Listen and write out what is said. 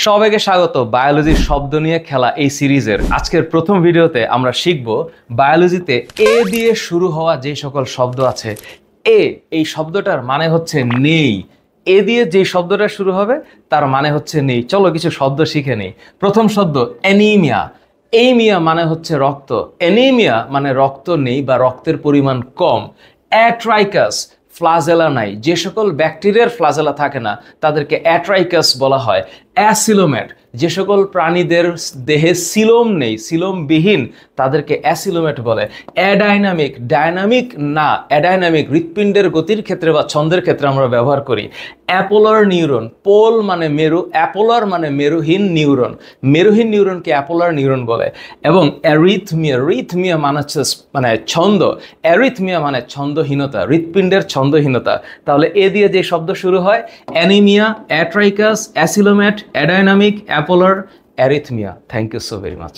সবাইকে স্বাগত বায়োলজির শব্দ নিয়ে খেলা এই সিরিজের আজকের প্রথম ভিডিওতে আমরা শিখব বায়োলজিতে এ দিয়ে শুরু হওয়া যে সকল শব্দ আছে। এই শব্দটার মানে হচ্ছে নেই। এ দিয়ে যে শব্দটা শুরু হবে তার মানে হচ্ছে নেই। চলো কিছু শব্দ শিখে নেই। প্রথম শব্দ অ্যানিমিয়া। এইমিয়া মানে হচ্ছে রক্ত, অ্যানিমিয়া মানে রক্ত নেই বা রক্তের পরিমাণ কম। অ্যাট্রাইকাস, ফ্লাজেলা নাই, যে সকল ব্যাকটেরিয়ার ফ্লাজেলা থাকে না তাদেরকে অ্যাট্রাইকাস বলা হয়। অ্যাসিলোমেট, যে সকল প্রাণীদের দেহে সিলোম নেই, সিলোমবিহীন, তাদেরকে অ্যাসিলোমেট বলে। অ্যাডাইনামিক, ডাইনামিক না, অ্যাডাইনামিক হৃৎপিণ্ডের গতির ক্ষেত্রে বা ছন্দের ক্ষেত্রে আমরা ব্যবহার করি। অ্যাপোলার নিউরন, পোল মানে মেরু, অ্যাপোলার মানে মেরুহীন নিউরন, মেরুহীন নিউরনকে অ্যাপোলার নিউরন বলে। এবং অ্যারিথমিয়া, রিথমিয়া মানে হচ্ছে মানে ছন্দ, অ্যারিথমিয়া মানে ছন্দহীনতা, হৃৎপিণ্ডের ছন্দহীনতা। তাহলে এ দিয়ে যে শব্দ শুরু হয় anaemia, atrichous, acoelomate, adynamic, apolar, arrhythmia. Thank you so very much.